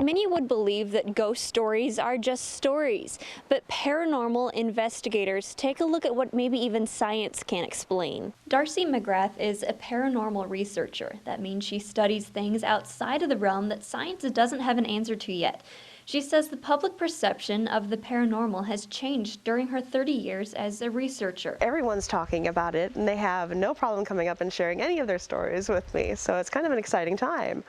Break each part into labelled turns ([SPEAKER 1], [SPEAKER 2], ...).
[SPEAKER 1] Many would believe that ghost stories are just stories, but paranormal investigators take a look at what maybe even science can't explain. Darcy McGrath is a paranormal researcher. That means she studies things outside of the realm that science doesn't have an answer to yet. She says the public perception of the paranormal has changed during her 30 years as a researcher.
[SPEAKER 2] Everyone's talking about it, and they have no problem coming up and sharing any of their stories with me, so it's kind of an exciting time.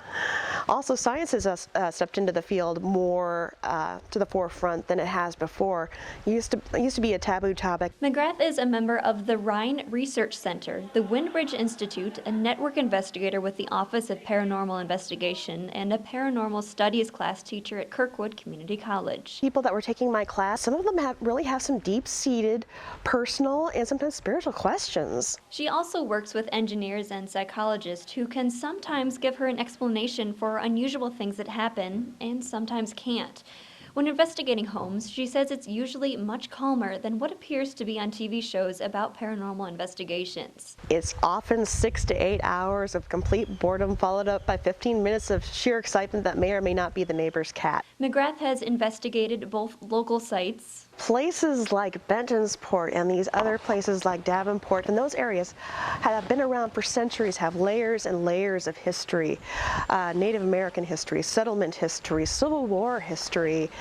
[SPEAKER 2] Also, science has stepped into the field more to the forefront than it has before. It used to be a taboo topic.
[SPEAKER 1] McGrath is a member of the Rhine Research Center, the Windbridge Institute, a network investigator with the Office of Paranormal Investigation, and a paranormal studies class teacher at Kirkwood Community College.
[SPEAKER 2] People that were taking my class, some of them really have some deep-seated personal and sometimes spiritual questions.
[SPEAKER 1] She also works with engineers and psychologists who can sometimes give her an explanation for unusual things that happen and sometimes can't. When investigating homes, she says it's usually much calmer than what appears to be on TV shows about paranormal investigations.
[SPEAKER 2] It's often 6 to 8 hours of complete boredom followed up by 15 minutes of sheer excitement that may or may not be the neighbor's cat.
[SPEAKER 1] McGrath has investigated both local sites,
[SPEAKER 2] places like Bentonsport and these other places like Davenport, and those areas have been around for centuries, have layers and layers of history, Native American history, settlement history, Civil War history,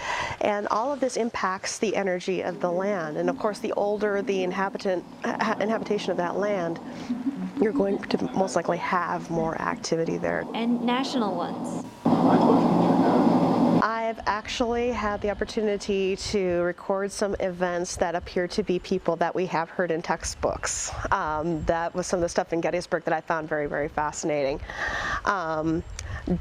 [SPEAKER 2] and all of this impacts the energy of the land. And of course, the older the inhabitation of that land, you're going to most likely have more activity there.
[SPEAKER 1] And national ones.
[SPEAKER 2] I've actually had the opportunity to record some events that appear to be people that we have heard in textbooks. That was some of the stuff in Gettysburg that I found very, very fascinating.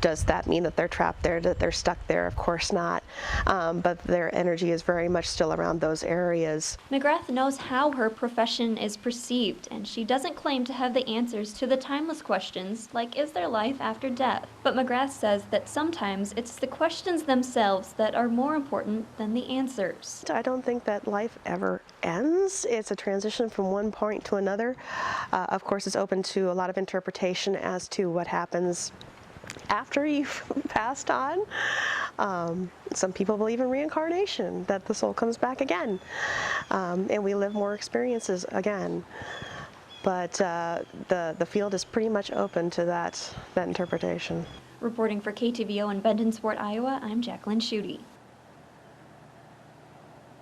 [SPEAKER 2] Does that mean that they're trapped there, that they're stuck there? Of course not. But their energy is very much still around those areas.
[SPEAKER 1] McGrath knows how her profession is perceived, and she doesn't claim to have the answers to the timeless questions, like is there life after death? But McGrath says that sometimes it's the questions themselves that are more important than the answers.
[SPEAKER 2] I don't think that life ever ends. It's a transition from one point to another. Of course, it's open to a lot of interpretation as to what happens after you've passed on. Some people believe in reincarnation, that the soul comes back again, and we live more experiences again. But the field is pretty much open to that interpretation.
[SPEAKER 1] Reporting for KTVO in Bentonsport, Iowa, I'm Jacqueline Schutte.